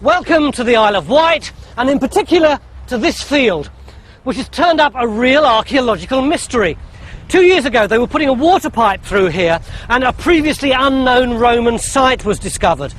Welcome to the Isle of Wight, and in particular to this field, which has turned up a real archaeological mystery. 2 years ago they were putting a water pipe through here and a previously unknown Roman site was discovered.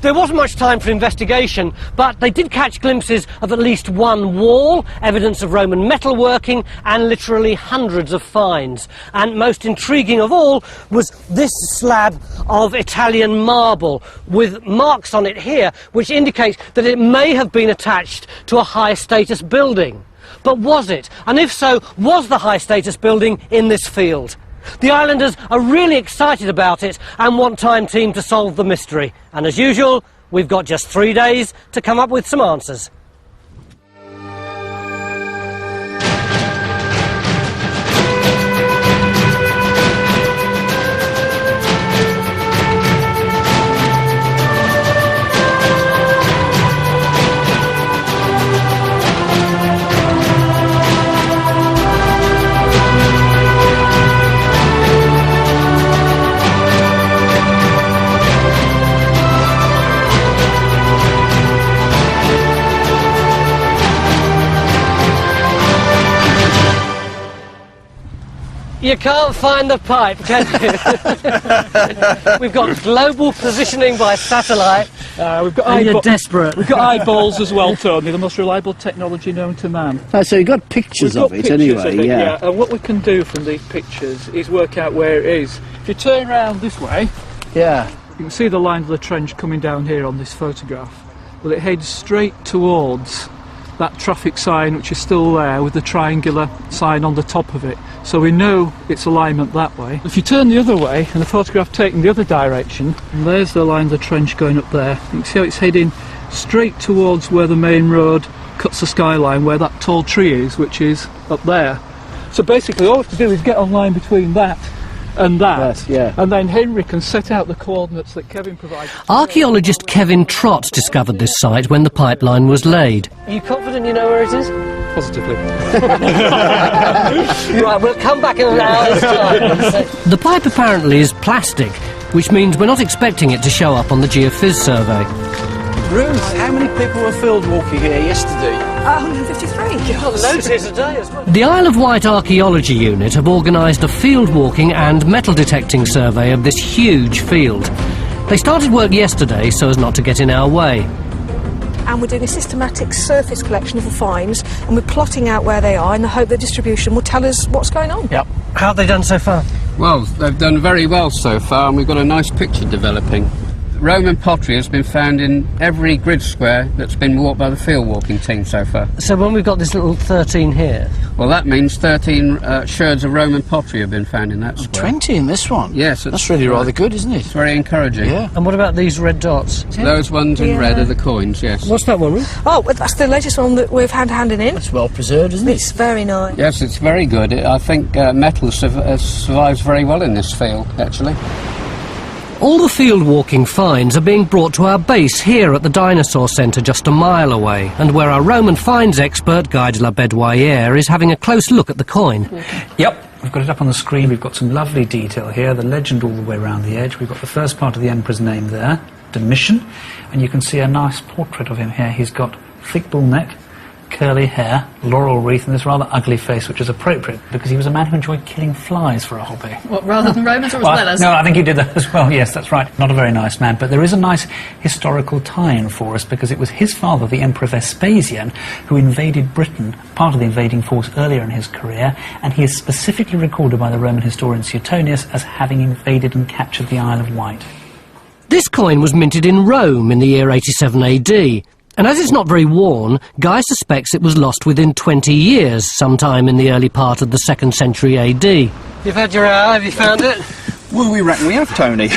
There wasn't much time for investigation, but they did catch glimpses of at least one wall, evidence of Roman metalworking, and literally hundreds of finds. And most intriguing of all was this slab of Italian marble, with marks on it here, which indicates that it may have been attached to a high-status building. But was it? And if so, was the high-status building in this field? The islanders are really excited about it and want Time Team to solve the mystery. And as usual, we've got just 3 days to come up with some answers. You can't find the pipe, can you? We've got global positioning by satellite. We've got and you're desperate. We've got eyeballs as well, Tony, the most reliable technology known to man. Oh, so you've got pictures of it anyway, yeah. And what we can do from these pictures is work out where it is. If you turn around this way, yeah, you can see the line of the trench coming down here on this photograph. Well, it heads straight towards that traffic sign, which is still there with the triangular sign on the top of it. So we know its alignment that way. If you turn the other way and the photograph taking the other direction, and there's the line of the trench going up there. You can see how it's heading straight towards where the main road cuts the skyline, where that tall tree is, which is up there. So basically all we have to do is get on line between that and that, yes, yeah. And then Henry can set out the coordinates that Kevin provided. Archaeologist Kevin Trott discovered this site when the pipeline was laid. Are you confident you know where it is? Positively. Right, we'll come back in an hour's time. The pipe apparently is plastic, which means we're not expecting it to show up on the geophys survey. Ruth, how many people were field walking here yesterday? 153. Loads here today as well. The Isle of Wight Archaeology Unit have organised a field walking and metal detecting survey of this huge field. They started work yesterday so as not to get in our way. And we're doing a systematic surface collection of the finds, and we're plotting out where they are in the hope that distribution will tell us what's going on. Yep. How have they done so far? Well, they've done very well so far, and we've got a nice picture developing. Roman pottery has been found in every grid square that's been walked by the field walking team so far. So when we've got this little 13 here... Well, that means 13 sherds of Roman pottery have been found in that square. 20 in this one? Yes. That's really rather good, isn't it? It's very encouraging. Yeah. And what about these red dots? Those ones in red are the coins, yes. What's that one, Ruth? Oh, that's the latest one that we've handed in. It's well preserved, isn't it? It's very nice. Yes, it's very good. I think metal survives very well in this field, actually. All the field walking finds are being brought to our base here at the Dinosaur Centre just a mile away, and where our Roman finds expert, Guy de la Bedouillère, is having a close look at the coin. Yep, we've got it up on the screen. We've got some lovely detail here, the legend all the way around the edge. We've got the first part of the emperor's name there, Domitian, and you can see a nice portrait of him here. He's got thick bull neck, curly hair, laurel wreath, and this rather ugly face, which is appropriate because he was a man who enjoyed killing flies for a hobby. What, rather than Romans or as well as? No, I think he did that as well, yes, that's right. Not a very nice man, but there is a nice historical tie-in for us because it was his father, the Emperor Vespasian, who invaded Britain, part of the invading force earlier in his career, and he is specifically recorded by the Roman historian Suetonius as having invaded and captured the Isle of Wight. This coin was minted in Rome in the year 87 AD. And as it's not very worn, Guy suspects it was lost within 20 years, sometime in the early part of the 2nd century AD. You've had your hour, have you found it? Well, we reckon we have, Tony.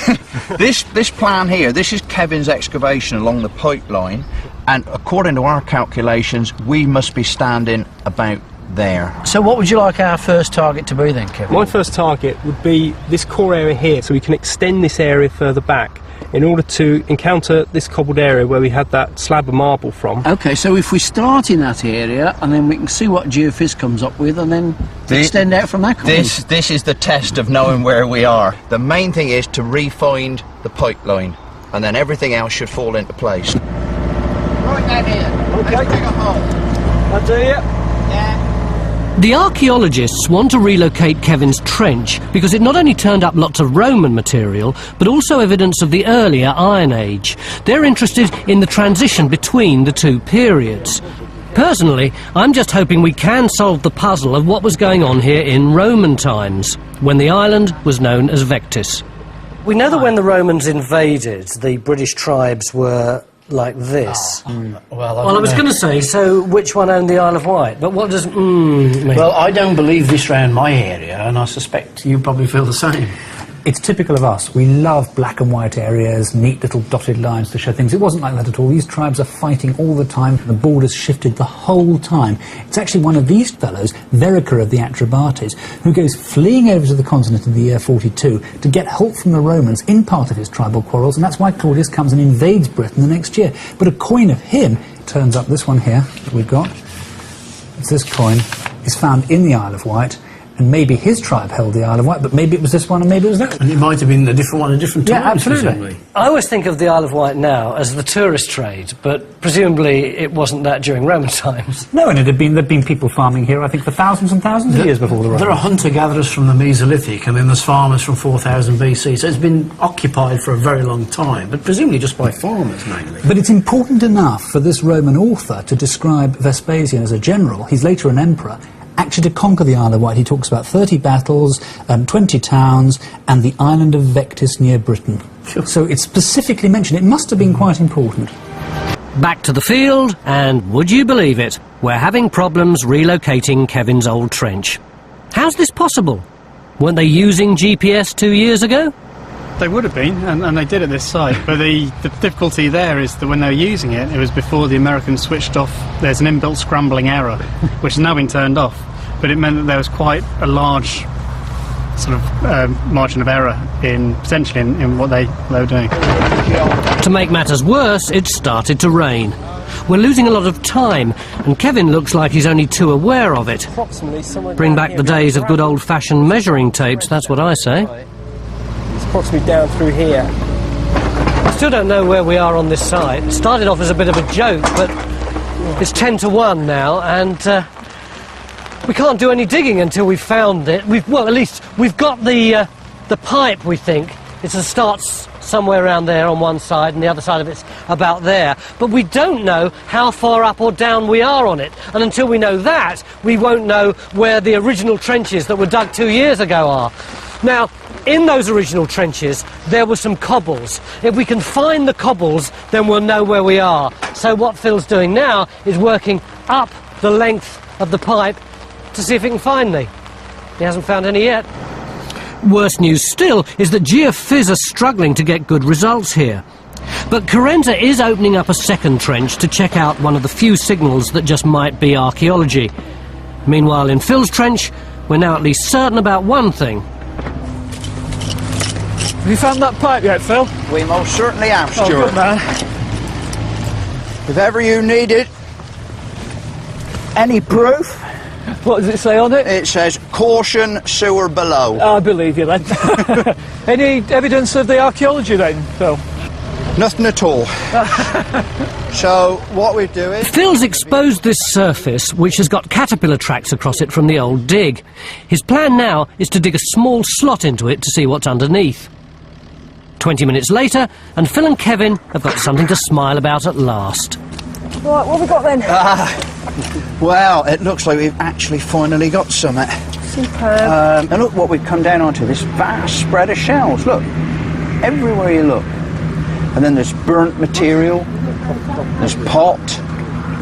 This plan here, this is Kevin's excavation along the pipeline, and according to our calculations, we must be standing about there. So what would you like our first target to be then, Kevin? My first target would be this core area here, so we can extend this area further back in order to encounter this cobbled area where we had that slab of marble from. OK, so if we start in that area and then we can see what geophys comes up with and then extend out from that. This is the test of knowing where we are. The main thing is to re-find the pipeline, and then everything else should fall into place. throwing that in. Okay. Let's dig a hole. I do you. Yeah. The archaeologists want to relocate Kevin's trench because it not only turned up lots of Roman material, but also evidence of the earlier Iron Age. They're interested in the transition between the two periods. Personally, I'm just hoping we can solve the puzzle of what was going on here in Roman times, when the island was known as Vectis. We know that when the Romans invaded, the British tribes were like this. Well, I was going to say, so which one owned the Isle of Wight? But what does mean? Well, I don't believe this round my area, and I suspect you probably feel the same. It's typical of us. We love black and white areas, neat little dotted lines to show things. It wasn't like that at all. These tribes are fighting all the time. The borders shifted the whole time. It's actually one of these fellows, Verica of the Atrebates, who goes fleeing over to the continent in the year 42 to get help from the Romans in part of his tribal quarrels, and that's why Claudius comes and invades Britain the next year. But a coin of him turns up, this one here that we've got. It's this coin is found in the Isle of Wight. And maybe his tribe held the Isle of Wight, but maybe it was this one and maybe it was that. And it might have been a different one at different times. Yeah, absolutely. Presumably. I always think of the Isle of Wight now as the tourist trade, but presumably it wasn't that during Roman times. No, and there'd been people farming here, I think, for thousands and thousands of years before the Romans. There are hunter-gatherers from the Mesolithic, and then there's farmers from 4000 BC, so it's been occupied for a very long time, but presumably just by farmers mainly. But it's important enough for this Roman author to describe Vespasian as a general, he's later an emperor, actually to conquer the Isle of Wight. He talks about 30 battles, 20 towns, and the island of Vectis near Britain. Sure. So it's specifically mentioned. It must have been quite important. Back to the field, and would you believe it, we're having problems relocating Kevin's old trench. How's this possible? Weren't they using GPS 2 years ago? They would have been, and they did at this site, but the difficulty there is that when they were using it, it was before the Americans switched off. There's an inbuilt scrambling error, which has now been turned off, but it meant that there was quite a large sort of margin of error potentially in what they were doing. To make matters worse, it started to rain. We're losing a lot of time, and Kevin looks like he's only too aware of it. Bring back the days of good old-fashioned measuring tapes, that's what I say. It's approximately down through here. I still don't know where we are on this site. It started off as a bit of a joke, but it's 10 to 1 now, and we can't do any digging until we've found it. Well, at least we've got the pipe, we think. It starts somewhere around there on one side, and the other side of it's about there. But we don't know how far up or down we are on it, and until we know that, we won't know where the original trenches that were dug 2 years ago are. Now, in those original trenches, there were some cobbles. If we can find the cobbles, then we'll know where we are. So what Phil's doing now is working up the length of the pipe to see if he can find me. He hasn't found any yet. Worse news still is that geophys are struggling to get good results here. But Carenza is opening up a second trench to check out one of the few signals that just might be archaeology. Meanwhile, in Phil's trench, we're now at least certain about one thing. Have you found that pipe yet, Phil? We most certainly have, Stuart. Oh, good man. If ever you needed any proof, What does it say on it? it says caution sewer below. I believe you then. Any evidence of the archaeology then, Phil? Nothing at all. So what we do is Phil's exposed this surface, which has got caterpillar tracks across it from the old dig. His plan now is to dig a small slot into it to see what's underneath. 20 minutes later, and Phil and Kevin have got something to smile about at last. Right, what have we got then? well, it looks like we've actually finally got something. Superb. And look what we've come down onto, this vast spread of shells. Look, everywhere you look. And then there's burnt material, there's pot,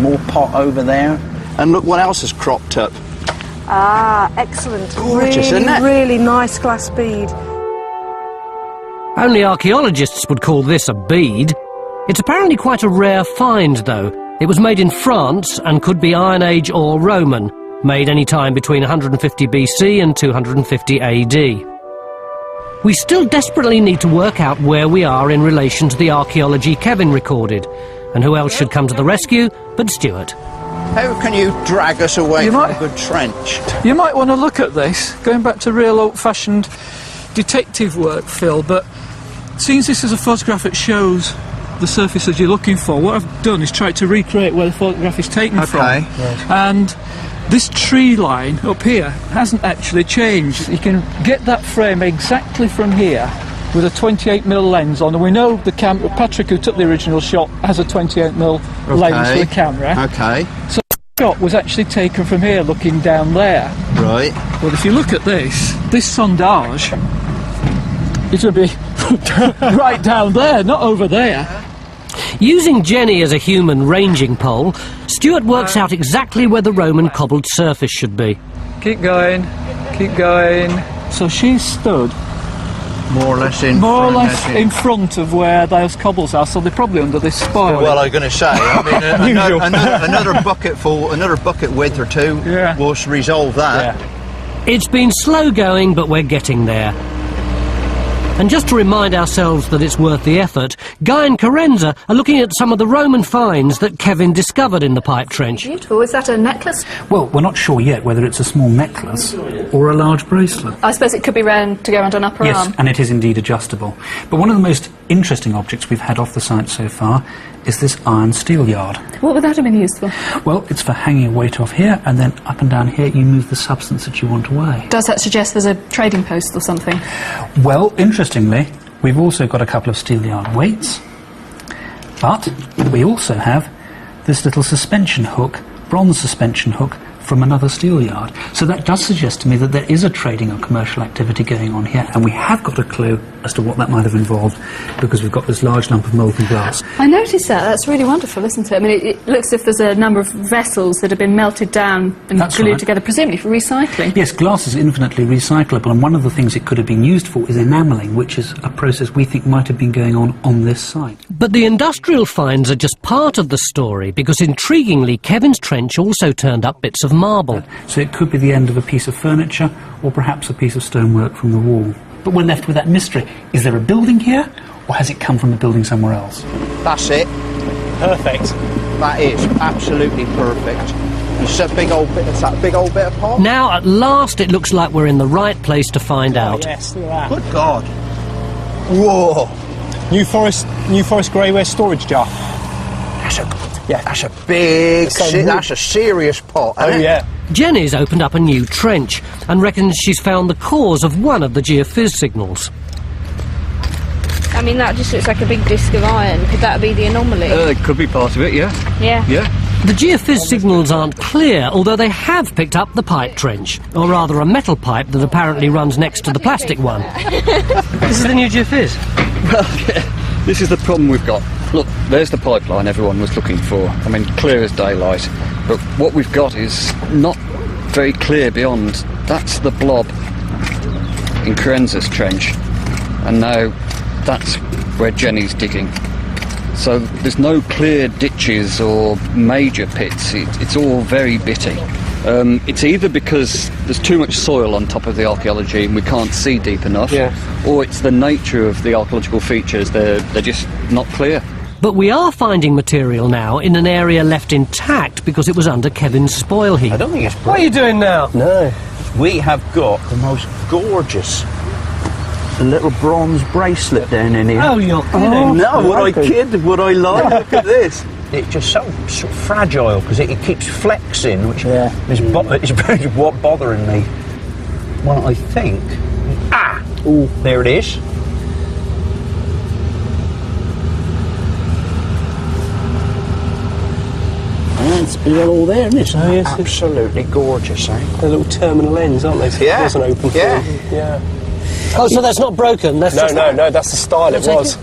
more pot over there. And look what else has cropped up. Ah, excellent. Gorgeous, really, isn't it? really nice glass bead. Only archaeologists would call this a bead. It's apparently quite a rare find, though. It was made in France and could be Iron Age or Roman, made any time between 150 BC and 250 AD. We still desperately need to work out where we are in relation to the archaeology Kevin recorded, and who else should come to the rescue but Stuart. How can you drag us away from might- a good trench? You might want to look at this, going back to real old-fashioned detective work, Phil, but since this is a photograph that shows the surfaces you're looking for, what I've done is tried to recreate where the photograph is taken from. And this tree line up here hasn't actually changed. You can get that frame exactly from here with a 28mm lens on, and we know the camera, Patrick, who took the original shot, has a 28mm lens for the camera. Okay. So the shot was actually taken from here, looking down there. Right. Well, if you look at this sondage is going to be right down there, not over there. Using Jenny as a human ranging pole, Stuart works out exactly where the Roman cobbled surface should be. Keep going, keep going. So she stood more or less in front of where those cobbles are, so they're probably under this spoil. Well, I'm going to say, I mean, another bucket width or two will resolve that. Yeah. It's been slow going, but we're getting there. And just to remind ourselves that it's worth the effort, Guy and Carenza are looking at some of the Roman finds that Kevin discovered in the pipe trench. Beautiful. Is that a necklace? Well, we're not sure yet whether it's a small necklace or a large bracelet. I suppose it could be round to go around an upper arm. Yes, and it is indeed adjustable. But one of the most interesting objects we've had off the site so far is this iron steel yard. What would that have been used for? Well, it's for hanging a weight off here, and then up and down here you move the substance that you want to weigh. Does that suggest there's a trading post or something? Well, interestingly, we've also got a couple of steel yard weights, but we also have this little suspension hook, bronze suspension hook, from another steel yard. So that does suggest to me that there is a trading or commercial activity going on here, and we have got a clue as to what that might have involved, because we've got this large lump of molten glass. I noticed that. That's really wonderful, isn't it? I mean, it looks as if there's a number of vessels that have been melted down and glued together, presumably for recycling. Yes, glass is infinitely recyclable, and one of the things it could have been used for is enamelling, which is a process we think might have been going on this site. But the industrial finds are just part of the story, because intriguingly, Kevin's trench also turned up bits of marble. So it could be the end of a piece of furniture, or perhaps a piece of stonework from the wall. But we're left with that mystery. Is there a building here, or has it come from a building somewhere else? That's it. Perfect. That is absolutely perfect. It's that big old bit of pot. Now, at last, it looks like we're in the right place to find out. Yes, look at that. Good God. Whoa. New Forest greyware storage jar. That's a big, that's a serious pot, isn't it? Yeah. Jenny's opened up a new trench and reckons she's found the cause of one of the geophys signals. I mean, that just looks like a big disc of iron. Could that be the anomaly? It could be part of it, yeah. Yeah. Yeah. The geophys signals aren't clear, although they have picked up the pipe trench, or rather a metal pipe that apparently runs next to the plastic one. This is the new geophys. Well, yeah, this is the problem we've got. Look, there's the pipeline everyone was looking for. I mean, clear as daylight. But what we've got is not very clear beyond. That's the blob in Carenza's trench. And now that's where Jenny's digging. So there's no clear ditches or major pits. It's all very bitty. It's either because there's too much soil on top of the archaeology and we can't see deep enough, or it's the nature of the archaeological features. They're just not clear. But we are finding material now in an area left intact because it was under Kevin's spoil heap. I don't think it's... What are you doing now? No. We have got the most gorgeous little bronze bracelet down in here. Oh, you're kidding. Oh, no, would I kid? Would I lie? Look at this. It's just so fragile because it keeps flexing, which is very bothering me. Well, I think... Oh, there it is. It's been all there, isn't it? Oh, yes, absolutely gorgeous, eh? They're little terminal ends, aren't they? So it wasn't open for yeah. Oh, so that's not broken? That's no, that's the style it was.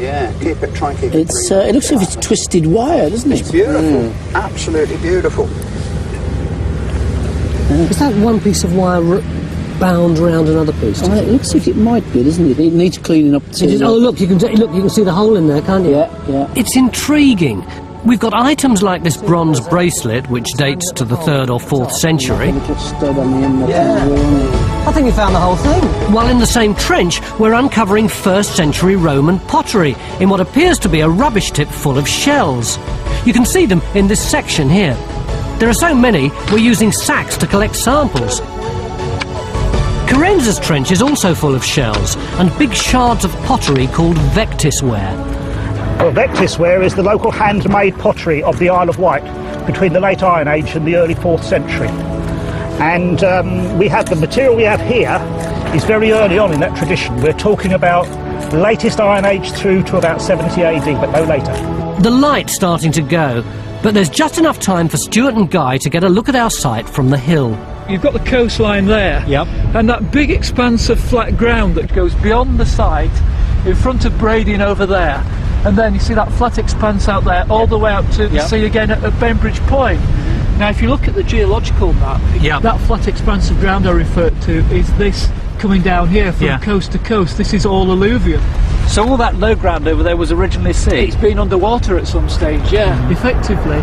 Yeah, try and keep it. It looks as if it's twisted wire, doesn't it? It's beautiful. Absolutely beautiful. Is that one piece of wire bound around another piece? Oh, it looks like it might be, doesn't it? It needs cleaning up too. Oh, look, you can see the hole in there, can't you? Yeah. It's intriguing. We've got items like this bronze bracelet, which dates to the 3rd or 4th century. I think we found the whole thing. While in the same trench, we're uncovering 1st century Roman pottery in what appears to be a rubbish tip full of shells. You can see them in this section here. There are so many, we're using sacks to collect samples. Carenza's trench is also full of shells and big shards of pottery called vectisware. Well, Vectisware is the local handmade pottery of the Isle of Wight between the late Iron Age and the early 4th century. And we have the material we have here is very early on in that tradition. We're talking about the latest Iron Age through to about 70 AD, but no later. The light's starting to go, but there's just enough time for Stuart and Guy to get a look at our site from the hill. You've got the coastline there, and that big expanse of flat ground that goes beyond the site in front of Brading over there, and then you see that flat expanse out there all the way out to the sea again at Bainbridge Point. Now if you look at the geological map, that flat expanse of ground I referred to is this coming down here from coast to coast. This is all alluvium. So all that low ground over there was originally sea? It's been underwater at some stage, effectively.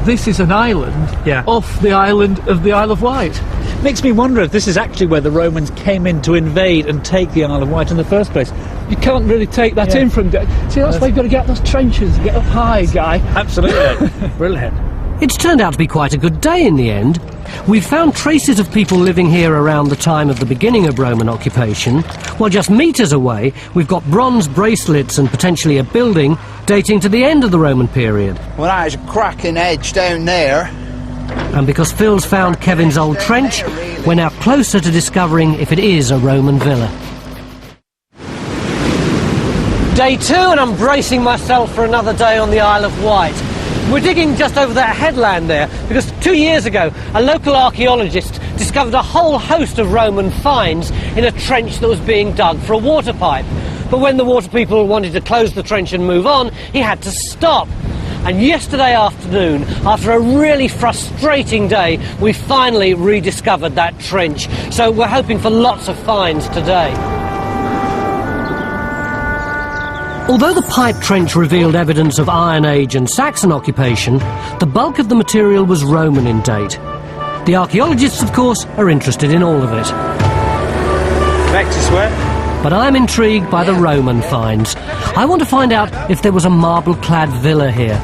This is an island off the island of the Isle of Wight. Makes me wonder if this is actually where the Romans came in to invade and take the Isle of Wight in the first place. You can't really take that in from... See, that's why you've got to get those trenches and get up high, Guy. Absolutely. Brilliant. It's turned out to be quite a good day in the end. We've found traces of people living here around the time of the beginning of Roman occupation, while just metres away we've got bronze bracelets and potentially a building dating to the end of the Roman period. Well, that is a cracking edge down there. And because Phil's found Kevin's old trench, we're now closer to discovering if it is a Roman villa. Day 2, and I'm bracing myself for another day on the Isle of Wight. We're digging just over that headland there, because 2 years ago a local archaeologist discovered a whole host of Roman finds in a trench that was being dug for a water pipe. But when the water people wanted to close the trench and move on, he had to stop. And yesterday afternoon, after a really frustrating day, we finally rediscovered that trench. So we're hoping for lots of finds today. Although the pipe trench revealed evidence of Iron Age and Saxon occupation, the bulk of the material was Roman in date. The archaeologists, of course, are interested in all of it. Vectisware. But I'm intrigued by the Roman finds. I want to find out if there was a marble-clad villa here.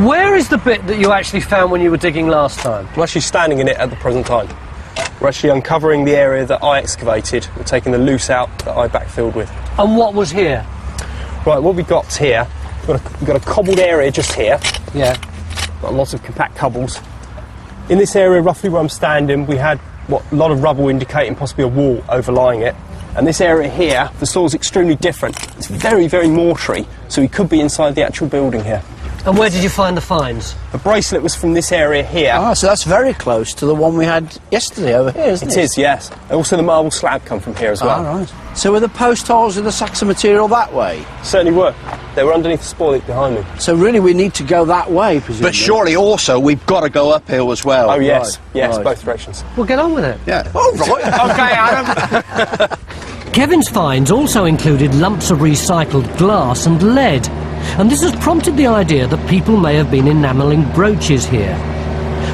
Where is the bit that you actually found when you were digging last time? We're actually standing in it at the present time. We're actually uncovering the area that I excavated. We're taking the loose out that I backfilled with. And what was here? Right, what we've got here, we've got a cobbled area just here. Yeah. Got lots of compact cobbles. In this area, roughly where I'm standing, we had a lot of rubble indicating possibly a wall overlying it. And this area here, the soil's extremely different. It's very, very mortary, so we could be inside the actual building here. And where did you find the finds? The bracelet was from this area here. Ah, so that's very close to the one we had yesterday over here, isn't it? It is, yes. And also the marble slab come from here as well. Ah, right. So were the post holes in the Saxon material that way? Certainly were. They were underneath the spoil heap behind me. So really we need to go that way, presumably? But surely also we've got to go uphill as well. Oh, yes. Right. Yes, right. Both directions. Well, get on with it. Yeah. Oh, right. OK, Adam. Kevin's finds also included lumps of recycled glass and lead, and this has prompted the idea that people may have been enamelling brooches here.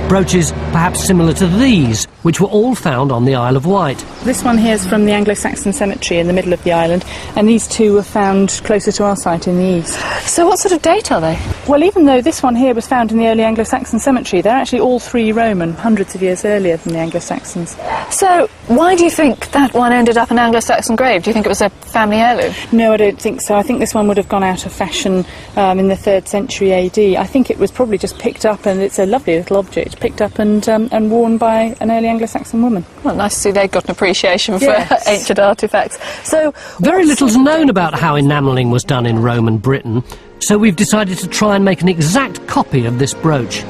Brooches perhaps similar to these, which were all found on the Isle of Wight. This one here is from the Anglo-Saxon cemetery in the middle of the island, and these two were found closer to our site in the east. So what sort of date are they? Well, even though this one here was found in the early Anglo-Saxon cemetery, they're actually all three Roman, hundreds of years earlier than the Anglo-Saxons. So why do you think that one ended up an Anglo-Saxon grave? Do you think it was a family heirloom? No, I don't think so. I think this one would have gone out of fashion in the 3rd century AD. I think it was probably just picked up, and it's a lovely little object, picked up and worn by an early Anglo-Saxon woman. Well, nice to see they've got an appreciation for ancient artefacts. So very little's known about how enamelling was done in Roman Britain, so we've decided to try and make an exact copy of this brooch.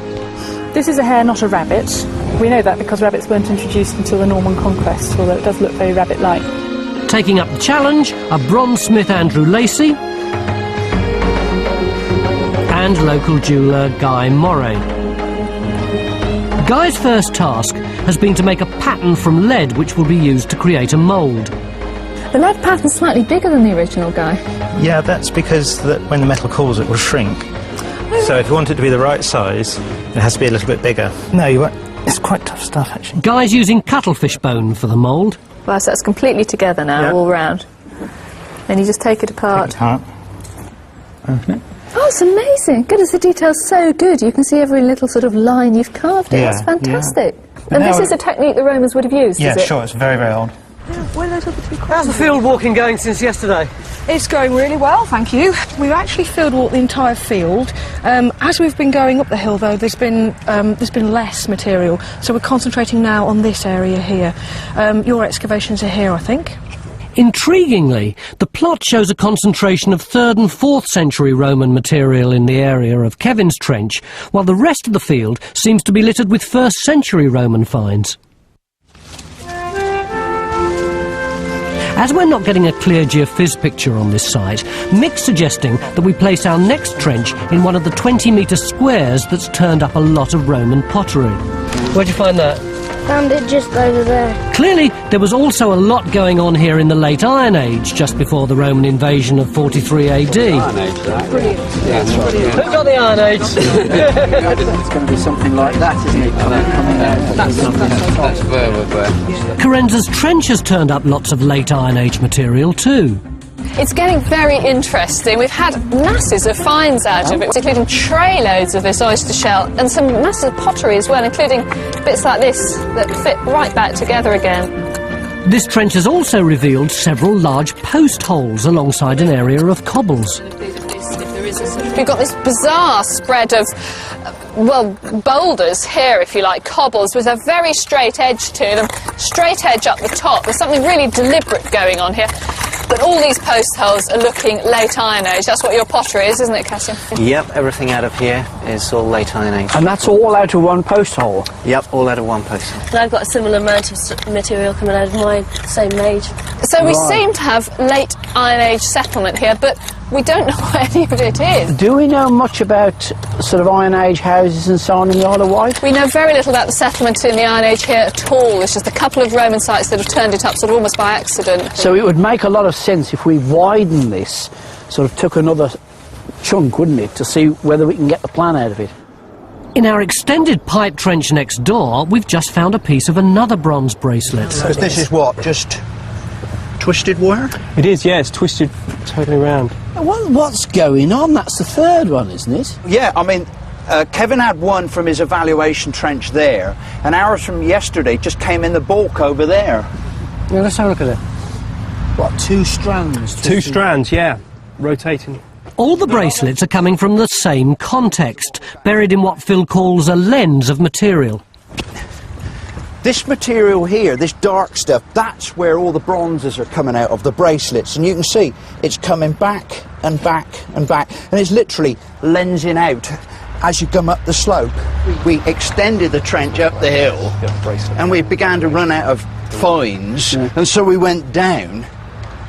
This is a hare, not a rabbit. We know that because rabbits weren't introduced until the Norman conquest, although it does look very rabbit-like. Taking up the challenge are bronzesmith Andrew Lacey and local jeweller Guy Moray. Guy's first task has been to make a pattern from lead which will be used to create a mould. The lead pattern's slightly bigger than the original, Guy. Yeah, that's because when the metal cools it will shrink. So if you want it to be the right size, it has to be a little bit bigger. No, you won't. It's quite tough stuff, actually. Guy's using cuttlefish bone for the mould. Well, so it's completely together now, all round. Then you just take it apart. Take it apart. Open it. Oh, it's amazing. Goodness, the detail's so good. You can see every little sort of line you've carved it. That's fantastic. And this is a technique the Romans would have used, Yeah, is it? sure. It's very, very old. Where are those other two cranes? How's the field walking going since yesterday? It's going really well, thank you. We've actually field walked the entire field. As we've been going up the hill, though, there's been less material, so we're concentrating now on this area here. Your excavations are here, I think. Intriguingly, the plot shows a concentration of 3rd and 4th century Roman material in the area of Kevin's Trench, while the rest of the field seems to be littered with 1st century Roman finds. As we're not getting a clear geophys picture on this site, Mick's suggesting that we place our next trench in one of the 20-metre squares that's turned up a lot of Roman pottery. Where'd you find that? Found it just over there. Clearly, there was also a lot going on here in the late Iron Age, just before the Roman invasion of 43 AD. Iron Age, that. Brilliant. Yeah, that's right. Who got the Iron Age? It's going to be something like that, isn't it? Coming out. That's where we're. Carenza's Trench has turned up lots of late Iron Age material too. It's getting very interesting. We've had masses of finds out of it, including tray loads of this oyster shell and some massive pottery as well, including bits like this that fit right back together again. This trench has also revealed several large post holes alongside an area of cobbles. We've got this bizarre spread of, well, boulders here, if you like, cobbles, with a very straight edge to them, straight edge up the top. There's something really deliberate going on here. But all these post holes are looking late Iron Age. That's what your pottery is, isn't it, Cassian? Yep, everything out of here is all late Iron Age. And that's all out of one post hole? Yep, all out of one post hole. And I've got a similar amount of material coming out of my same age. So we seem to have late Iron Age settlement here, but we don't know what any of it is. Do we know much about sort of Iron Age houses and so on in the Isle of Wight? We know very little about the settlement in the Iron Age here at all. There's just a couple of Roman sites that have turned it up sort of almost by accident. So it would make a lot of sense if we widen this, sort of took another chunk, wouldn't it, to see whether we can get the plan out of it. In our extended pipe trench next door, we've just found a piece of another bronze bracelet. Because this is what, just twisted wire? It is, yeah, it's twisted totally round. What's going on? That's the third one, isn't it? Yeah, I mean, Kevin had one from his evaluation trench there, and ours from yesterday just came in the bulk over there. Yeah, let's have a look at it. What, 2 strands? Two strands, yeah, rotating. All the bracelets are coming from the same context, buried in what Phil calls a lens of material. This material here, this dark stuff, that's where all the bronzes are coming out of, the bracelets, and you can see it's coming back and back and back, and it's literally lensing out as you come up the slope. We extended the trench up the hill, and we began to run out of finds, and so we went down,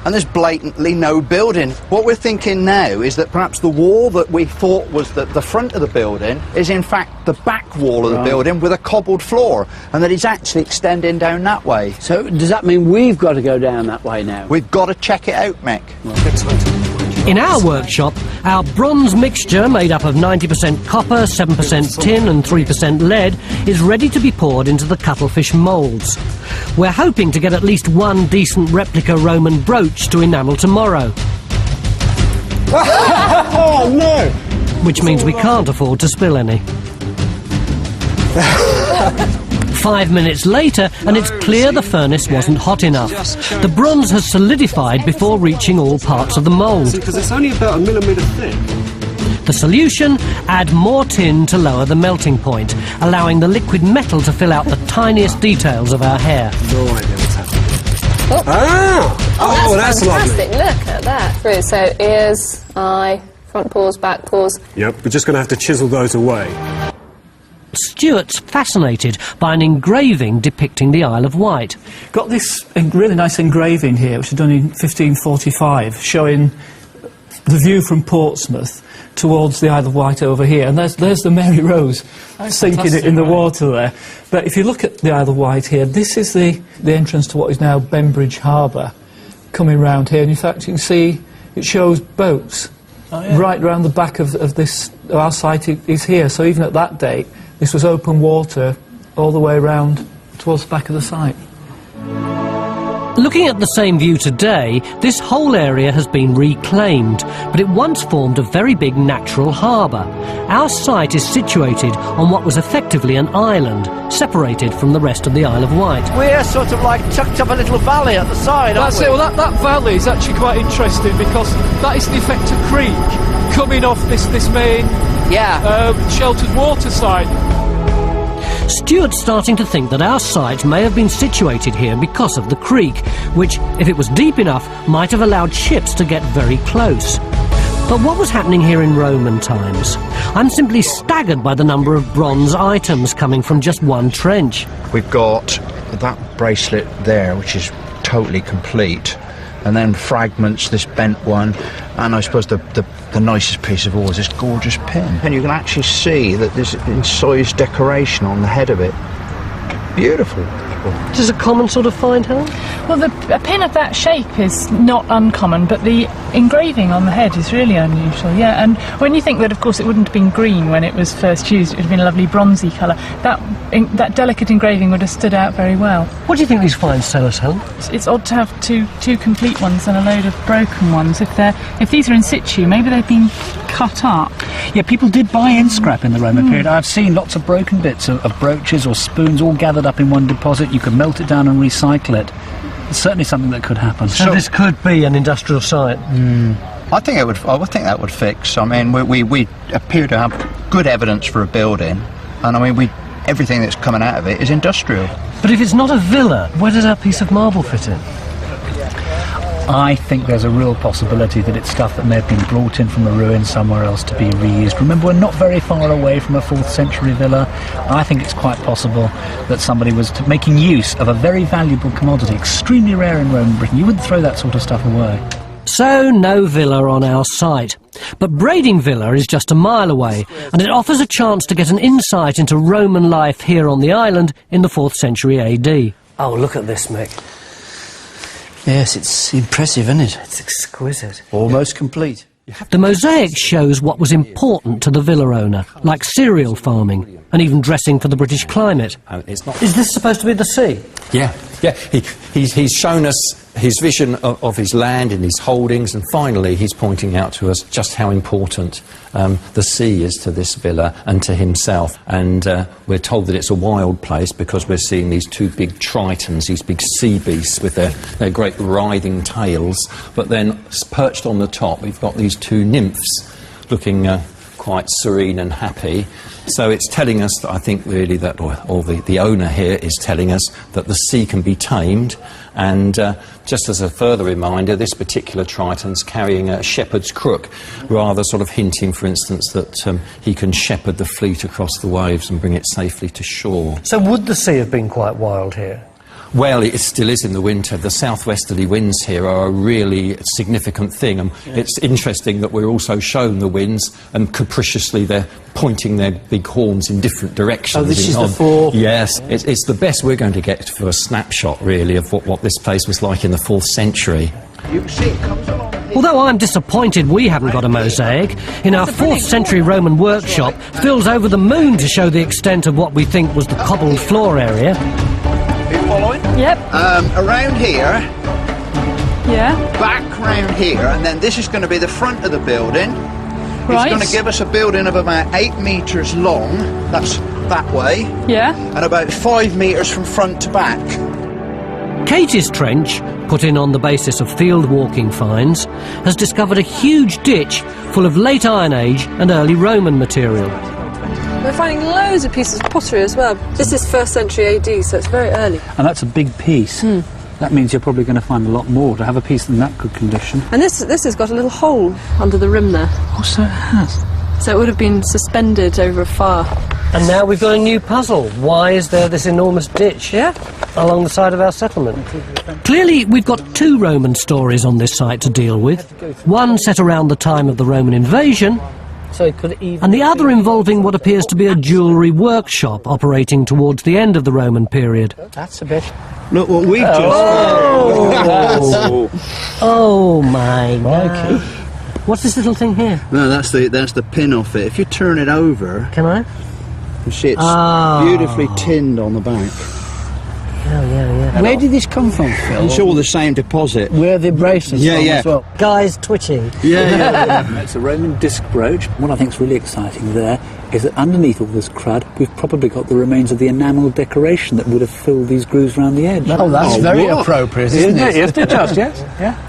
and there's blatantly no building. What we're thinking now is that perhaps the wall that we thought was the front of the building is in fact the back wall of the building with a cobbled floor, and that it's actually extending down that way. So does that mean we've got to go down that way now? We've got to check it out, Mick. In our workshop, our bronze mixture, made up of 90% copper, 7% tin and 3% lead, is ready to be poured into the cuttlefish moulds. We're hoping to get at least one decent replica Roman brooch to enamel tomorrow. Oh, no! Which means we can't afford to spill any. 5 minutes later, and it's clear the furnace wasn't hot enough. The bronze has solidified before reaching all parts of the mould. Because it's only about a millimetre thick. The solution? Add more tin to lower the melting point, allowing the liquid metal to fill out the tiniest details of our hair. No idea what's happening. Oh, that's lovely. fantastic. Look at that. So ears, eye, front paws, back paws. Yep, we're just going to have to chisel those away. Stuart's fascinated by an engraving depicting the Isle of Wight. Got this really nice engraving here, which was done in 1545, showing the view from Portsmouth towards the Isle of Wight over here. And there's the Mary Rose sinking in the water there. But if you look at the Isle of Wight here, this is the entrance to what is now Bembridge Harbour, coming round here. And in fact, you can see it shows boats right round the back of this. Our site is here, so even at that date, this was open water all the way round towards the back of the site. Looking at the same view today, this whole area has been reclaimed, but it once formed a very big natural harbour. Our site is situated on what was effectively an island, separated from the rest of the Isle of Wight. We're sort of like tucked up a little valley at the side, aren't That's we? it. Well, that valley is actually quite interesting because that is the effect of creek coming off this main sheltered water side. Stuart's starting to think that our site may have been situated here because of the creek, which, if it was deep enough, might have allowed ships to get very close. But what was happening here in Roman times? I'm simply staggered by the number of bronze items coming from just one trench. We've got that bracelet there, which is totally complete, and then fragments, this bent one, and I suppose the nicest piece of all is this gorgeous pin. And you can actually see that there's incised decoration on the head of it. Beautiful. Is this a common sort of find, Helen? Well, a pin of that shape is not uncommon, but the engraving on the head is really unusual, yeah. And when you think that, of course, it wouldn't have been green when it was first used, it would have been a lovely bronzy colour, that delicate engraving would have stood out very well. What do you think these finds tell us, Helen? It's odd to have two complete ones and a load of broken ones. If these are in situ, maybe they've been cut up. Yeah, people did buy in scrap in the Roman period. I've seen lots of broken bits of brooches or spoons all gathered up in one deposit. You could melt it down and recycle it. It's certainly something that could happen. So this could be an industrial site. I think that would fix. I mean, we appear to have good evidence for a building, and I mean, everything that's coming out of it is industrial. But if it's not a villa, where does that piece of marble fit in? I think there's a real possibility that it's stuff that may have been brought in from a ruin somewhere else to be reused. Remember, we're not very far away from a 4th century villa. I think it's quite possible that somebody was making use of a very valuable commodity, extremely rare in Roman Britain. You wouldn't throw that sort of stuff away. So, no villa on our site. But Brading Villa is just a mile away, and it offers a chance to get an insight into Roman life here on the island in the 4th century AD. Oh, look at this, Mick. Yes, it's impressive, isn't it? It's exquisite. Almost complete. The mosaic shows what was important to the villa owner, like cereal farming and even dressing for the British climate. It's not. Is this supposed to be the sea? Yeah. He's shown us his vision of his land and his holdings, and finally he's pointing out to us just how important the sea is to this villa and to himself. And we're told that it's a wild place because we're seeing these two big tritons, these big sea beasts with their great writhing tails. But then perched on the top, we've got these two nymphs looking quite serene and happy. So it's telling us that I think really that, or the owner here is telling us that the sea can be tamed. And just as a further reminder, this particular triton's carrying a shepherd's crook, rather sort of hinting, for instance, that he can shepherd the fleet across the waves and bring it safely to shore. So would the sea have been quite wild here? Well, it still is in the winter. The southwesterly winds here are a really significant thing, and it's interesting that we're also shown the winds, and capriciously they're pointing their big horns in different directions. Oh, this is the four? Yes, it's the best we're going to get for a snapshot, really, of what this place was like in the 4th century. You can see it comes along. Although I'm disappointed we haven't got a mosaic, in our 4th century Roman workshop, Phil's over the moon to show the extent of what we think was the cobbled floor area. Are you following? Yep. Around here. Yeah. Back round here, and then this is going to be the front of the building. Right. It's going to give us a building of about 8 metres long. That's that way. Yeah. And about 5 metres from front to back. Katie's trench, put in on the basis of field walking finds, has discovered a huge ditch full of late Iron Age and early Roman material. We're finding loads of pieces of pottery as well. This is 1st century AD, so it's very early. And that's a big piece. That means you're probably going to find a lot more to have a piece in that good condition. And this has got a little hole under the rim there. Oh, so it has. So it would have been suspended over a fire. And now we've got a new puzzle. Why is there this enormous ditch along the side of our settlement? Clearly, we've got two Roman stories on this site to deal with. One set around the time of the Roman invasion, and the other involving what appears to be a jewellery workshop operating towards the end of the Roman period. That's a bit... Look what we've just... Oh my God. What's this little thing here? No, that's the pin off it. If you turn it over... Can I? You see it's beautifully tinned on the back. Yeah. Where did this come from, Phil? It's all the same deposit. Where the bracelets Yeah, from yeah. as well. Guy's twitching. It's a Roman disc brooch. What I think is really exciting there is that underneath all this crud, we've probably got the remains of the enamel decoration that would have filled these grooves around the edge. Oh, that's very appropriate, isn't it? Yes, it just, yes. Yeah.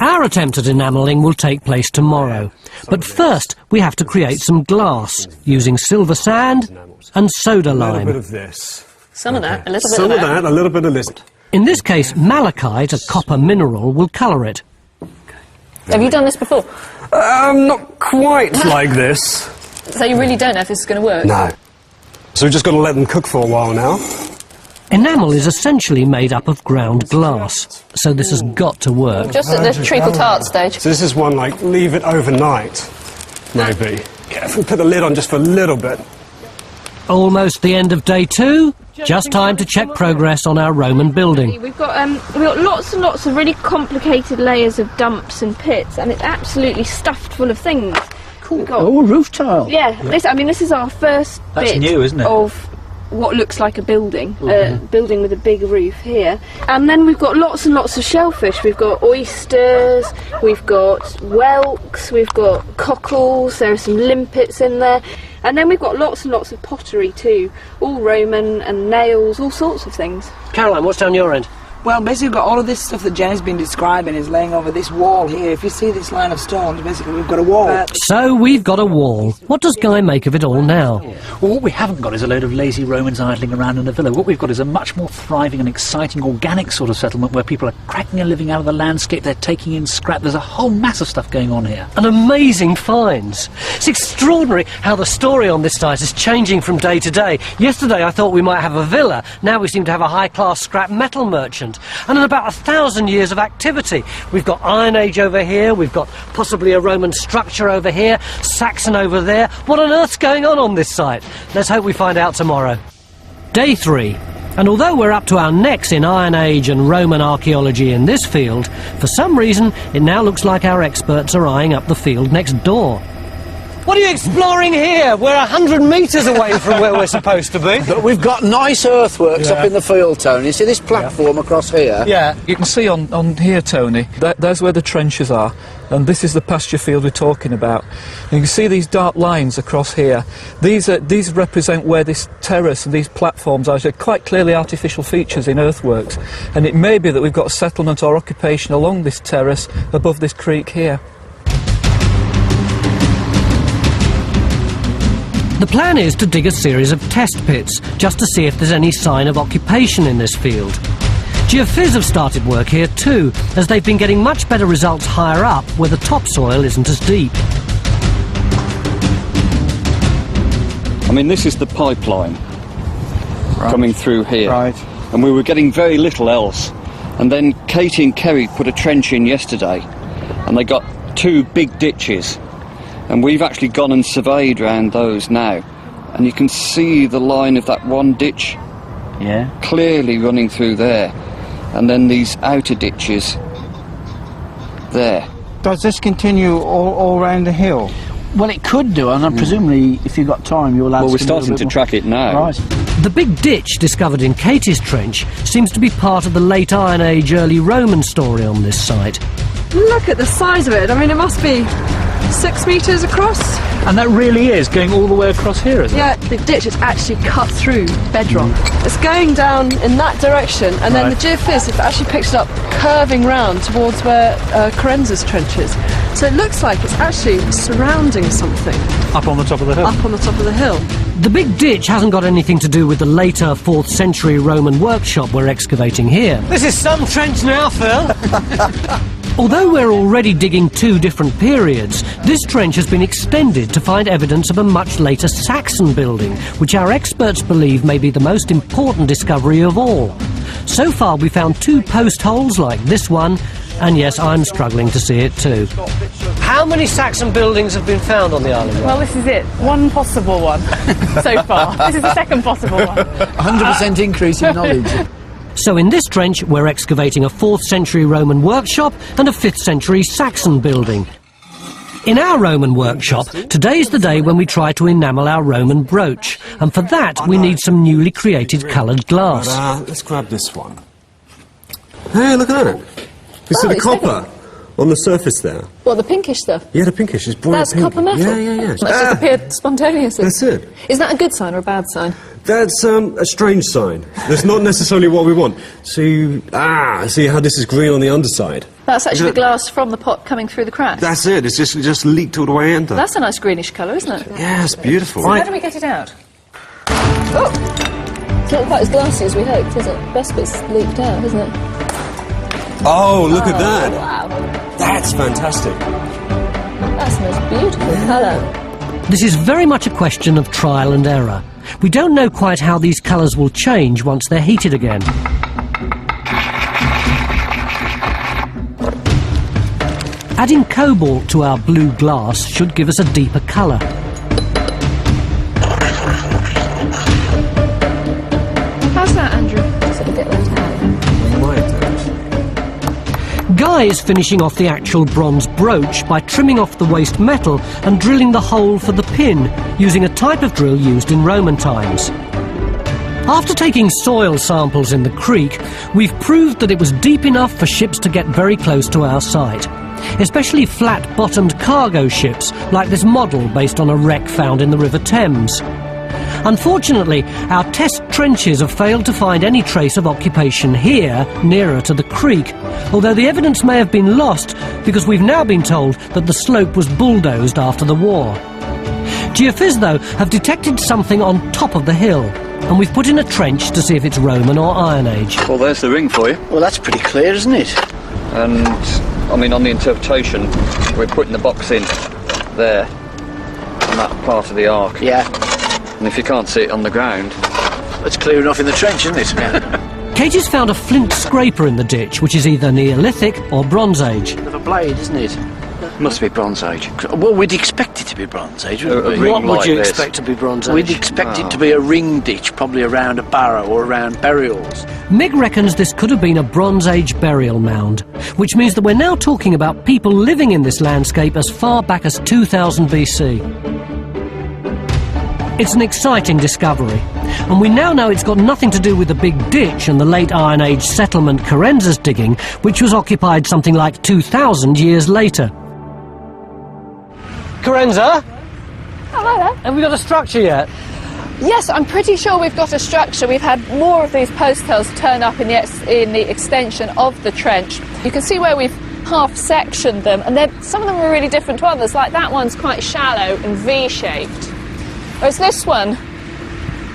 Our attempt at enamelling will take place tomorrow. But first, we have to create some glass using silver sand and soda A little lime. bit of this. Some of that, a little bit Some of of that, a little bit of this. In this case, malachite, a copper mineral, will colour it. Have you done this before? Not quite like this. So you really don't know if this is going to work? No. So we've just got to let them cook for a while now. Enamel is essentially made up of ground glass, so this has got to work. Just at the treacle tart stage. So this is one like leave it overnight, maybe. Yeah, if we put the lid on just for a little bit. Almost the end of day 2, just time to check progress on our Roman building. We've got lots and lots of really complicated layers of dumps and pits, and it's absolutely stuffed full of things. Cool. Oh, roof tile. Yeah, this is our first That's bit new, isn't it? of what looks like a building, building with a big roof here. And then we've got lots and lots of shellfish. We've got oysters, we've got whelks, we've got cockles, there are some limpets in there. And then we've got lots and lots of pottery too, all Roman and nails, all sorts of things. Caroline, what's down your end? Well, basically we've got all of this stuff that Jenny's been describing is laying over this wall here. If you see this line of stones, basically we've got a wall. So we've got a wall. What does Guy make of it all now? Well, what we haven't got is a load of lazy Romans idling around in a villa. What we've got is a much more thriving and exciting organic sort of settlement where people are cracking a living out of the landscape, they're taking in scrap. There's a whole mass of stuff going on here. And amazing finds. It's extraordinary how the story on this site is changing from day to day. Yesterday I thought we might have a villa. Now we seem to have a high-class scrap metal merchant. And in about 1,000 years of activity. We've got Iron Age over here, we've got possibly a Roman structure over here, Saxon over there. What on earth's going on this site? Let's hope we find out tomorrow. Day 3. And although we're up to our necks in Iron Age and Roman archaeology in this field, for some reason it now looks like our experts are eyeing up the field next door. What are you exploring here? We're 100 metres away from where we're supposed to be. But we've got nice earthworks up in the field, Tony. See this platform across here? Yeah. You can see on here, Tony, there's where the trenches are, and this is the pasture field we're talking about. And you can see these dark lines across here. These represent where this terrace and these platforms are. They're quite clearly artificial features in earthworks, and it may be that we've got a settlement or occupation along this terrace above this creek here. The plan is to dig a series of test pits, just to see if there's any sign of occupation in this field. Geophys have started work here too, as they've been getting much better results higher up, where the topsoil isn't as deep. I mean, this is the pipeline coming through here. Right. And we were getting very little else. And then Katie and Kerry put a trench in yesterday, and they got 2 big ditches. And we've actually gone and surveyed round those now, and you can see the line of that one ditch clearly running through there, and then these outer ditches there. Does this continue all round the hill? Well, it could do, and presumably if you've got time you'll add. Well, we're starting to track it now. Right. The big ditch discovered in Katie's trench seems to be part of the late Iron Age, early Roman story on this site. Look at the size of it. I mean, it must be 6 metres across. And that really is going all the way across here, isn't it? Yeah, the ditch is actually cut through bedrock. It's going down in that direction, and then the geophys have actually picked it up curving round towards where Carenza's trench is. So it looks like it's actually surrounding something. Up on the top of the hill? Up on the top of the hill. The big ditch hasn't got anything to do with the later 4th century Roman workshop we're excavating here. This is some trench now, Phil. Although we're already digging 2 different periods, this trench has been extended to find evidence of a much later Saxon building, which our experts believe may be the most important discovery of all. So far we found 2 post holes like this one, and yes, I'm struggling to see it too. How many Saxon buildings have been found on the island? Well, this is it. One possible one so far. This is the second possible one. 100% increase in knowledge. So in this trench, we're excavating a 4th century Roman workshop and a 5th century Saxon building. In our Roman workshop, today's the day when we try to enamel our Roman brooch, and for that we need some newly created coloured glass. Let's grab this one. Hey, look at that. You see the it's copper on the surface there? What, the pinkish stuff? Yeah, the pinkish is bright That's pink. copper metal? Yeah. That's just appeared spontaneously. That's it. Is that a good sign or a bad sign? That's a strange sign. That's not necessarily what we want. See how this is green on the underside? That's actually the glass from the pot coming through the crack. That's it. It's just leaked all the way in. That's a nice greenish colour, isn't it? Yeah, it's beautiful. So how do we get it out? Oh! It's not quite as glassy as we hoped, is it? Best bit's leaked out, isn't it? Oh, look at that. Wow. That's fantastic. That's the most beautiful colour. This is very much a question of trial and error. We don't know quite how these colours will change once they're heated again. Adding cobalt to our blue glass should give us a deeper colour. How's that, Andrew? Does it a bit left out? Guy is finishing off the actual bronze brooch by trimming off the waste metal and drilling the hole for the pin, using a type of drill used in Roman times. After taking soil samples in the creek, we've proved that it was deep enough for ships to get very close to our site, especially flat-bottomed cargo ships like this model based on a wreck found in the River Thames. Unfortunately, our test trenches have failed to find any trace of occupation here, nearer to the creek, although the evidence may have been lost because we've now been told that the slope was bulldozed after the war. Geophys, though, have detected something on top of the hill, and we've put in a trench to see if it's Roman or Iron Age. Well, there's the ring for you. Well, that's pretty clear, isn't it? And, I mean, on the interpretation, we're putting the box in there, on that part of the arc. Yeah. And if you can't see it on the ground... It's clear enough in the trench, isn't it? Katie's found a flint scraper in the ditch, which is either Neolithic or Bronze Age. Bit of a blade, isn't it? Must be Bronze Age. Well, we'd expect it to be Bronze Age, wouldn't we? What would you expect to be Bronze Age? We'd expect it to be a ring ditch, probably around a barrow or around burials. Mig reckons this could have been a Bronze Age burial mound, which means that we're now talking about people living in this landscape as far back as 2000 BC. It's an exciting discovery, and we now know it's got nothing to do with the big ditch and the late Iron Age settlement Carenza's digging, which was occupied something like 2,000 years later. Carenza, Hello there. have we got a structure yet? Yes, I'm pretty sure we've got a structure. We've had more of these post holes turn up in the extension of the trench. You can see where we've half-sectioned them, and some of them are really different to others, like that one's quite shallow and V-shaped. Whereas this one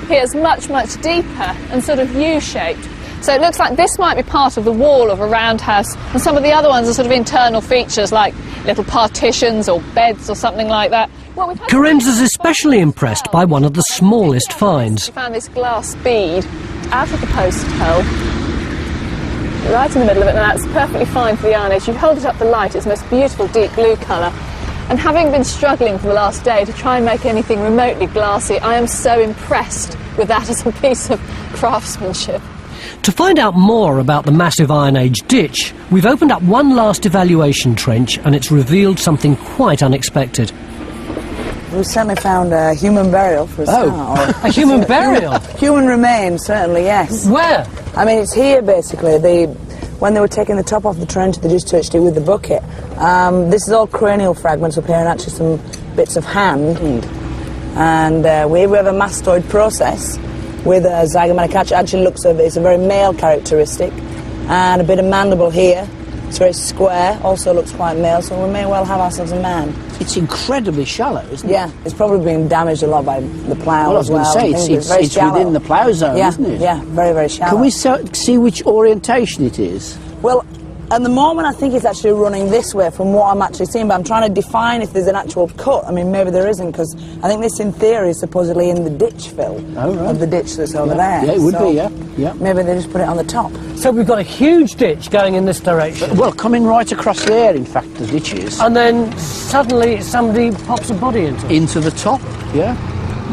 here is much, much deeper and sort of U-shaped. So it looks like this might be part of the wall of a roundhouse, and some of the other ones are sort of internal features like little partitions or beds or something like that. Well, Carenza's especially impressed by one of the smallest finds. We found this glass bead out of the post hole, right in the middle of it, and that's perfectly fine for the Iron Age. You hold it up the light, it's the most beautiful deep blue colour. And having been struggling for the last day to try and make anything remotely glassy, I am so impressed with that as a piece of craftsmanship. To find out more about the massive Iron Age ditch, we've opened up one last evaluation trench, and it's revealed something quite unexpected. We certainly found a human burial for a start. A human burial? Human remains, certainly, yes. Where? I mean, it's here, basically. When they were taking the top off the trench, they just touched it with the bucket. This is all cranial fragments up here and actually some bits of hand. And we have a mastoid process with a zygomatic arch. It actually looks it's a very male characteristic. And a bit of mandible here. It's very square, also looks quite male, so we may well have ourselves a man. It's incredibly shallow, isn't it? Yeah, it's probably been damaged a lot by the plough Well, I was as well. going to say, it's within the plough zone, yeah, isn't it? Yeah, very, very shallow. Can we see which orientation it is? Well, at the moment I think it's actually running this way from what I'm actually seeing, but I'm trying to define if there's an actual cut. I mean, maybe there isn't, because I think this in theory is supposedly in the ditch fill of the ditch that's over there. Yeah, it would be, yeah. Maybe they just put it on the top. So we've got a huge ditch going in this direction. Well, coming right across there, in fact, the ditch is. And then suddenly somebody pops a body into it. Into the top, yeah.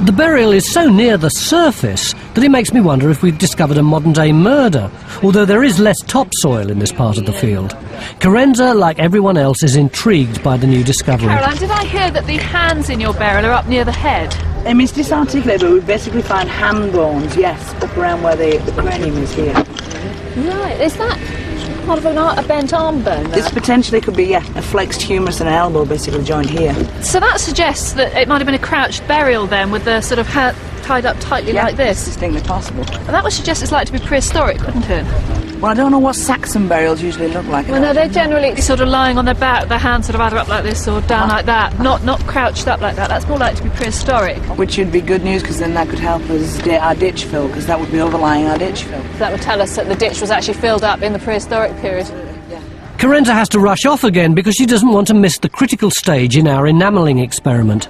The burial is so near the surface that it makes me wonder if we've discovered a modern-day murder, although there is less topsoil in this part of the field. Carenza, like everyone else, is intrigued by the new discovery. Caroline, did I hear that the hands in your burial are up near the head? I mean, it's disarticulated, but we basically find hand bones, yes, up around where the cranium is here. Right, is that part of a bent arm bone? This potentially could be, yeah, a flexed humerus and an elbow basically joined here. So that suggests that it might have been a crouched burial then, with the sort of hat tied up tightly like this. It's distinctly possible. And that would suggest it's likely to be prehistoric, wouldn't it? Well, I don't know what Saxon burials usually look like. Well, no, they're generally sort of lying on their back, their hands sort of either up like this or down like that, not crouched up like that. That's more likely to be prehistoric. Which would be good news, because then that could help us get our ditch fill, because that would be overlying our ditch fill. That would tell us that the ditch was actually filled up in the prehistoric period. Carenta has to rush off again because she doesn't want to miss the critical stage in our enamelling experiment.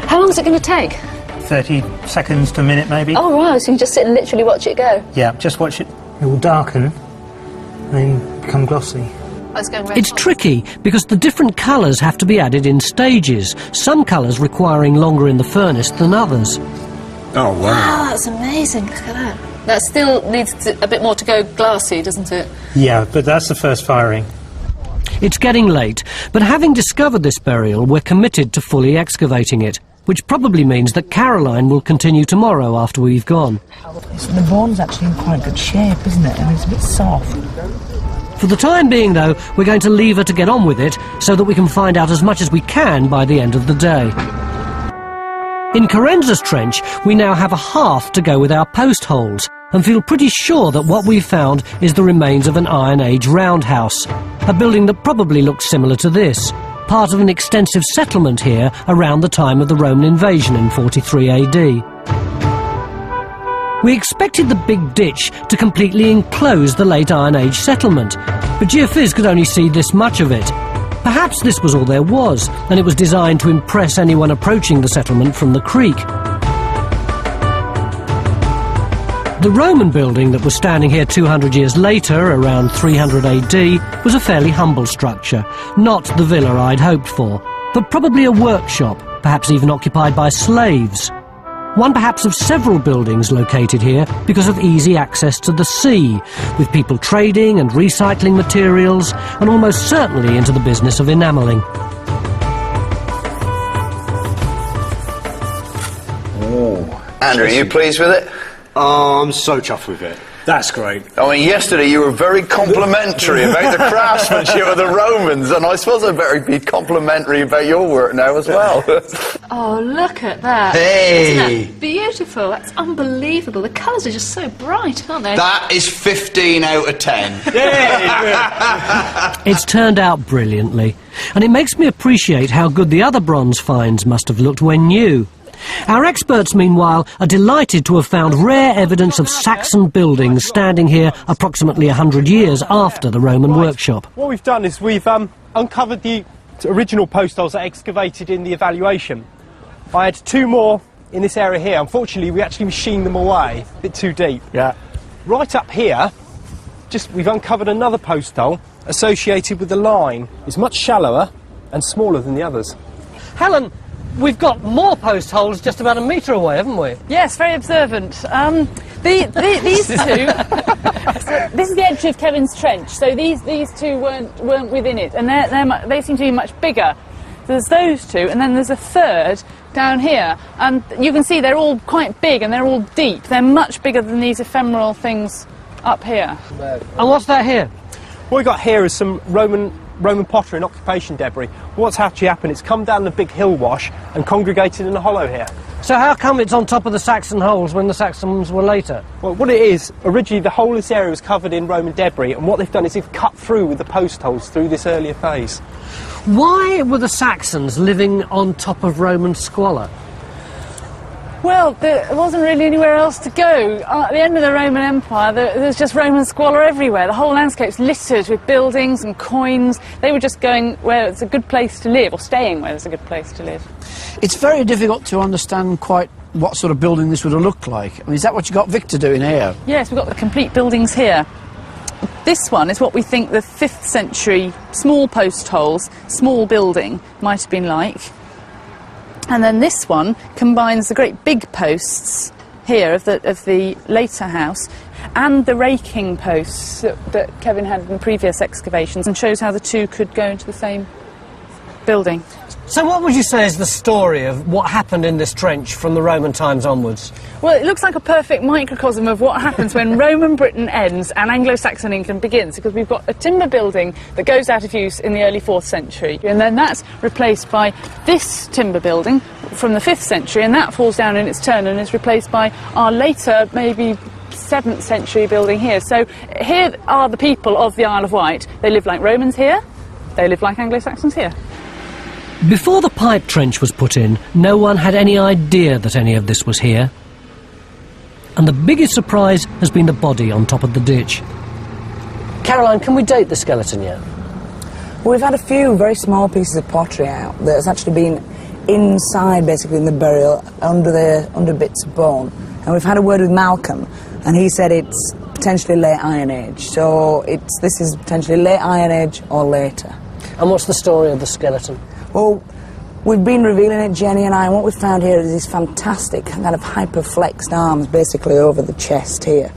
How long is it going to take? 30 seconds to a minute, maybe. Oh, right, so you just sit and literally watch it go? Yeah, just watch it. It will darken and then become glossy. It's tricky because the different colours have to be added in stages, some colours requiring longer in the furnace than others. Oh, wow, that's amazing. Look at that. That still needs a bit more to go glassy, doesn't it? Yeah, but that's the first firing. It's getting late, but having discovered this burial, we're committed to fully excavating it, which probably means that Caroline will continue tomorrow after we've gone. The bone's actually in quite good shape, isn't it? I mean, it's a bit soft. For the time being, though, we're going to leave her to get on with it so that we can find out as much as we can by the end of the day. In Carenza's trench, we now have a half to go with our post holes and feel pretty sure that what we've found is the remains of an Iron Age roundhouse, a building that probably looks similar to this, part of an extensive settlement here around the time of the Roman invasion in 43 AD. We expected the big ditch to completely enclose the late Iron Age settlement, but Geophys could only see this much of it. Perhaps this was all there was, and it was designed to impress anyone approaching the settlement from the creek. The Roman building that was standing here 200 years later, around 300 AD, was a fairly humble structure, not the villa I'd hoped for, but probably a workshop, perhaps even occupied by slaves. One perhaps of several buildings located here because of easy access to the sea, with people trading and recycling materials, and almost certainly into the business of enamelling. Oh, Andrew, are you pleased with it? Oh, I'm so chuffed with it. That's great. I mean, yesterday you were very complimentary about the craftsmanship of the Romans, and I suppose I'd better be complimentary about your work now as well. Oh, look at that. Hey! Isn't that beautiful? That's unbelievable. The colours are just so bright, aren't they? That is 15 out of 10. It's turned out brilliantly, and it makes me appreciate how good the other bronze finds must have looked when new. Our experts, meanwhile, are delighted to have found rare evidence of Saxon buildings standing here approximately 100 years after the Roman workshop. What we've done is we've uncovered the original post holes that I excavated in the evaluation. I had two more in this area here. Unfortunately, we actually machined them away a bit too deep. Yeah. Right up here, we've uncovered another post hole associated with the line. It's much shallower and smaller than the others. Helen, we've got more post holes just about a metre away, haven't we? Yes, very observant. These two. So this is the edge of Kevin's trench. So these two weren't within it, and they seem to be much bigger. There's those two, and then there's a third down here, and you can see they're all quite big and they're all deep. They're much bigger than these ephemeral things up here. And what's that here? What we got here is some Roman pottery and occupation debris. What's actually happened, it's come down the big hill wash and congregated in a hollow here. So how come it's on top of the Saxon holes when the Saxons were later? Well, what it is, originally the whole of this area was covered in Roman debris, and what they've done is they've cut through with the post holes through this earlier phase. Why were the Saxons living on top of Roman squalor? Well, there wasn't really anywhere else to go. At the end of the Roman Empire, there's just Roman squalor everywhere. The whole landscape's littered with buildings and coins. They were just going where it's a good place to live, or staying where it's a good place to live. It's very difficult to understand quite what sort of building this would have looked like. I mean, is that what you got Victor doing here? Yes, we've got the complete buildings here. This one is what we think the 5th century small post holes, small building might have been like. And then this one combines the great big posts here of the later house and the raking posts that Kevin had in previous excavations, and shows how the two could go into the same building. So what would you say is the story of what happened in this trench from the Roman times onwards? Well, it looks like a perfect microcosm of what happens when Roman Britain ends and Anglo-Saxon England begins, because we've got a timber building that goes out of use in the early 4th century, and then that's replaced by this timber building from the 5th century, and that falls down in its turn and is replaced by our later, maybe 7th century building here. So here are the people of the Isle of Wight. They live like Romans here, they live like Anglo-Saxons here. Before the pipe trench was put in, no one had any idea that any of this was here. And the biggest surprise has been the body on top of the ditch. Caroline, can we date the skeleton yet? Well, we've had a few very small pieces of pottery out that has actually been inside, basically, in the burial, under bits of bone. And we've had a word with Malcolm, and he said it's potentially late Iron Age. So this is potentially late Iron Age or later. And what's the story of the skeleton? Well, we've been revealing it, Jenny and I, and what we've found here is these fantastic kind of hyperflexed arms basically over the chest here,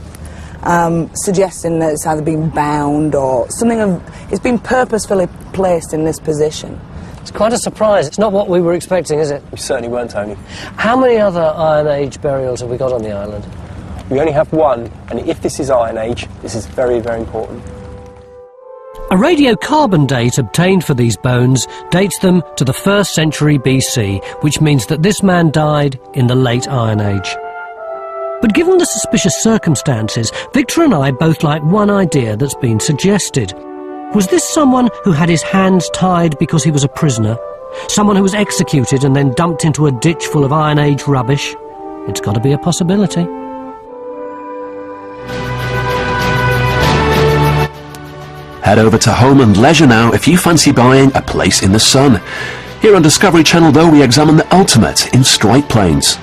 suggesting that it's either been bound or it's been purposefully placed in this position. It's quite a surprise. It's not what we were expecting, is it? We certainly weren't, Tony. How many other Iron Age burials have we got on the island? We only have one, and if this is Iron Age, this is very, very important. A radiocarbon date obtained for these bones dates them to the 1st century BC, which means that this man died in the late Iron Age. But given the suspicious circumstances, Victor and I both like one idea that's been suggested. Was this someone who had his hands tied because he was a prisoner? Someone who was executed and then dumped into a ditch full of Iron Age rubbish? It's got to be a possibility. Head over to Home and Leisure now if you fancy buying a place in the sun. Here on Discovery Channel, though, we examine the ultimate in straight planes.